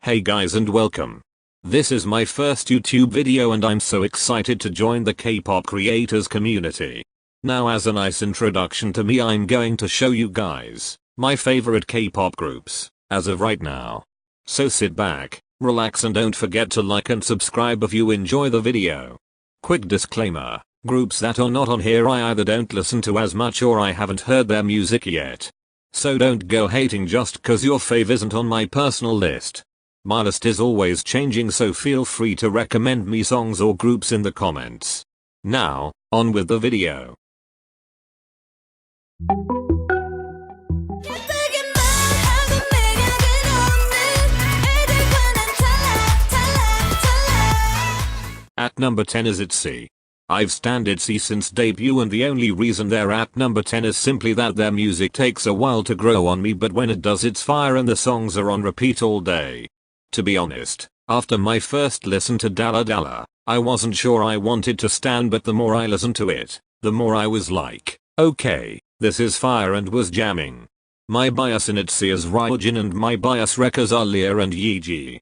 Hey guys and welcome. This is my first YouTube video and I'm so excited to join the K-pop creators community. Now as a nice introduction to me, I'm going to show you guys my favorite K-pop groups as of right now. So sit back, relax and don't forget to like and subscribe if you enjoy the video. Quick disclaimer, groups that are not on here I either don't listen to as much or I haven't heard their music yet. So don't go hating just cause your fave isn't on my personal list. My list is always changing, so feel free to recommend me songs or groups in the comments. Now, on with the video. At number 10 is ITZY. I've stanned ITZY since debut and the only reason they're at number 10 is simply that their music takes a while to grow on me, but when it does it's fire and the songs are on repeat all day. To be honest, after my first listen to Dalla Dalla, I wasn't sure I wanted to stan, but the more I listened to it, the more I was like, okay, this is fire and was jamming. My bias in ITZY is Ryujin and my bias wreckers are Leah and Yeji.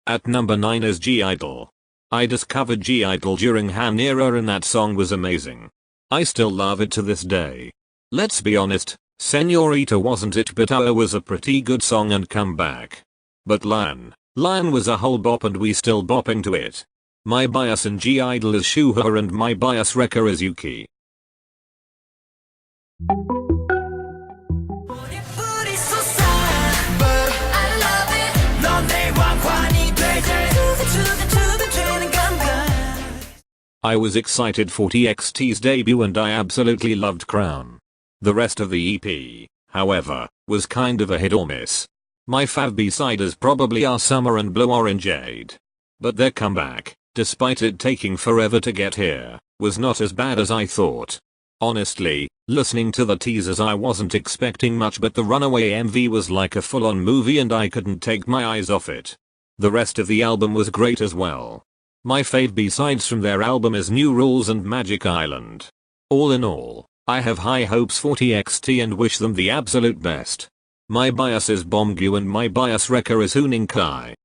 At number 9 is (G)I-DLE. I discovered (G)I-DLE during Han era and that song was amazing. I still love it to this day. Let's be honest, Señorita wasn't it, but Our was a pretty good song and comeback. But Lion was a whole bop and we still bopping to it. My bias in (G)I-DLE is Shuha and my bias wrecker is Yuki. I was excited for TXT's debut and I absolutely loved Crown. The rest of the EP, however, was kind of a hit or miss. My fav B-side is probably Our Summer and Blue Orangeade. But their comeback, despite it taking forever to get here, was not as bad as I thought. Honestly, listening to the teasers I wasn't expecting much, but the Runaway MV was like a full-on movie and I couldn't take my eyes off it. The rest of the album was great as well. My fave B-sides from their album is New Rules and Magic Island. All in all, I have high hopes for TXT and wish them the absolute best. My bias is Bomgyu and my bias wrecker is Hooning Kai.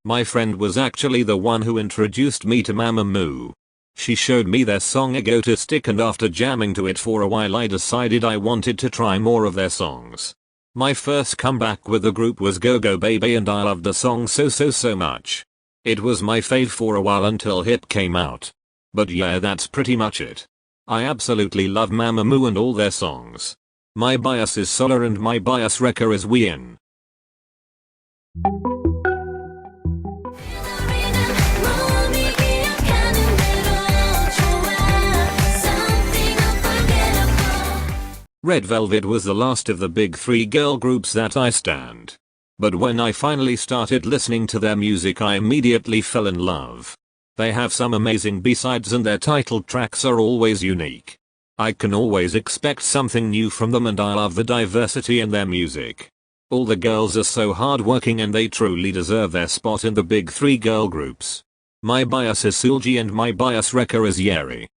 My friend was actually the one who introduced me to Mamamoo. She showed me their song Ego to Stick and after jamming to it for a while I decided I wanted to try more of their songs. My first comeback with the group was Go Go Baby and I loved the song so much. It was my fave for a while until Hip came out. But yeah, that's pretty much it. I absolutely love Mamamoo and all their songs. My bias is Solar and my bias wrecker is Wien. Red Velvet was the last of the big three girl groups that I stand. But when I finally started listening to their music I immediately fell in love. They have some amazing B-sides and their title tracks are always unique. I can always expect something new from them and I love the diversity in their music. All the girls are so hardworking and they truly deserve their spot in the big three girl groups. My bias is Seulgi and my bias wrecker is Yeri.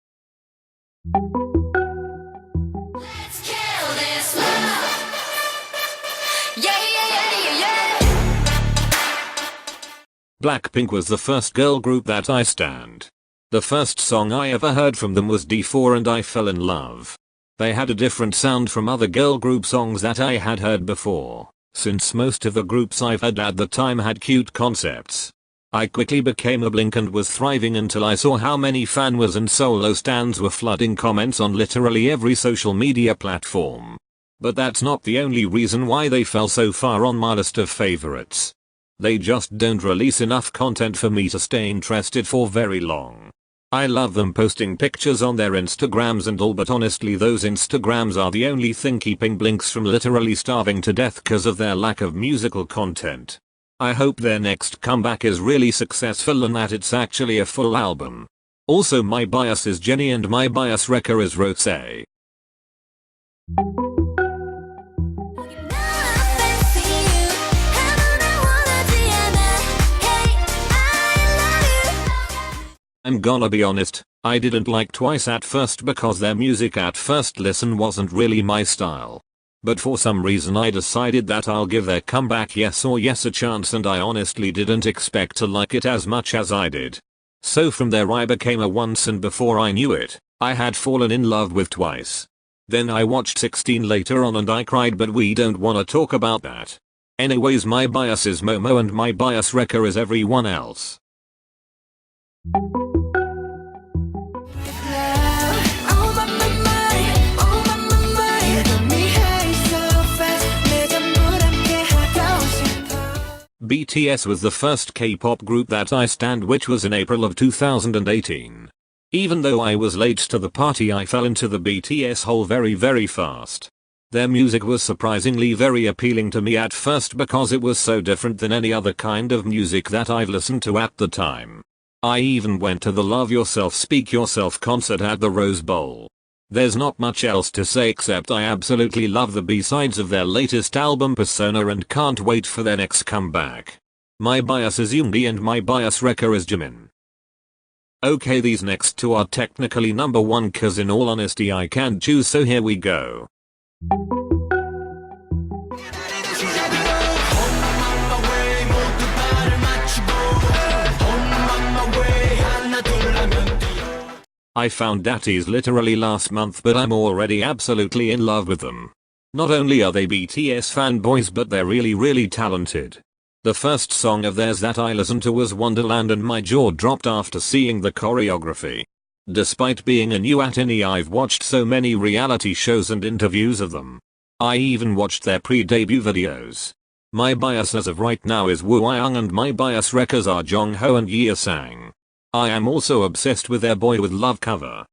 Blackpink was the first girl group that I stand. The first song I ever heard from them was D4 and I fell in love. They had a different sound from other girl group songs that I had heard before, since most of the groups I've heard at the time had cute concepts. I quickly became a Blink and was thriving until I saw how many fanwas and solo stans were flooding comments on literally every social media platform. But that's not the only reason why they fell so far on my list of favorites. They just don't release enough content for me to stay interested for very long. I love them posting pictures on their Instagrams and all, but honestly those Instagrams are the only thing keeping Blinks from literally starving to death cause of their lack of musical content. I hope their next comeback is really successful and that it's actually a full album. Also my bias is Jennie and my bias wrecker is Rose. I'm gonna be honest, I didn't like Twice at first because their music at first listen wasn't really my style. But for some reason I decided that I'll give their comeback Yes or Yes a chance, and I honestly didn't expect to like it as much as I did. So from there I became a once, and before I knew it, I had fallen in love with Twice. Then I watched 16 later on and I cried, but we don't wanna talk about that. Anyways, my bias is Momo and my bias wrecker is everyone else. BTS was the first K-pop group that I stand, which was in April of 2018. Even though I was late to the party, I fell into the BTS hole very fast. Their music was surprisingly very appealing to me at first because it was so different than any other kind of music that I've listened to at the time. I even went to the Love Yourself Speak Yourself concert at the Rose Bowl. There's not much else to say except I absolutely love the B-sides of their latest album Persona and can't wait for their next comeback. My bias is Yoongi and my bias wrecker is Jimin. Okay, these next two are technically number one cause in all honesty I can't choose, so here we go. I found Datties literally last month, but I'm already absolutely in love with them. Not only are they BTS fanboys, but they're really talented. The first song of theirs that I listened to was Wonderland, and my jaw dropped after seeing the choreography. Despite being a new at INI, I've watched so many reality shows and interviews of them. I even watched their pre-debut videos. My bias as of right now is Woo Young and my bias wreckers are Jongho and Ye Sang. I am also obsessed with their Boy With Love cover.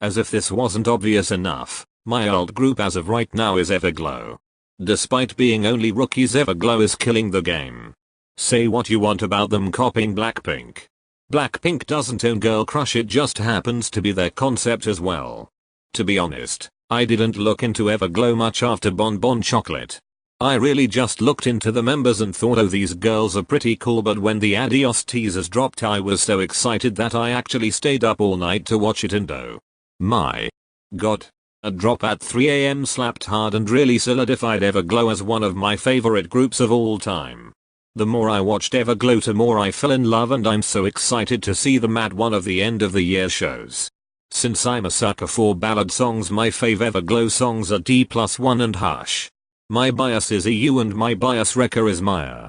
As if this wasn't obvious enough, my old group as of right now is Everglow. Despite being only rookies, Everglow is killing the game. Say what you want about them copying Blackpink. Blackpink doesn't own Girl Crush, it just happens to be their concept as well. To be honest, I didn't look into Everglow much after Bon Bon Chocolate. I really just looked into the members and thought, oh, these girls are pretty cool, but when the Adios teasers dropped I was so excited that I actually stayed up all night to watch it, and oh my god, a drop at 3 AM slapped hard and really solidified Everglow as one of my favorite groups of all time. The more I watched Everglow, the more I fell in love, and I'm so excited to see them at one of the end of the year shows. Since I'm a sucker for ballad songs, my fave Everglow songs are D+1 and Hush. My bias is EU and my bias wrecker is Maya.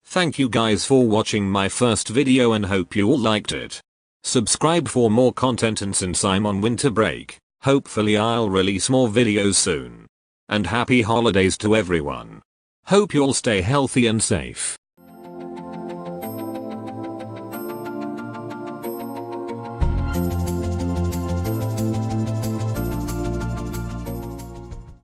Thank you guys for watching my first video and hope you all liked it. Subscribe for more content, and since I'm on winter break, hopefully I'll release more videos soon. And happy holidays to everyone. Hope you'll stay healthy and safe.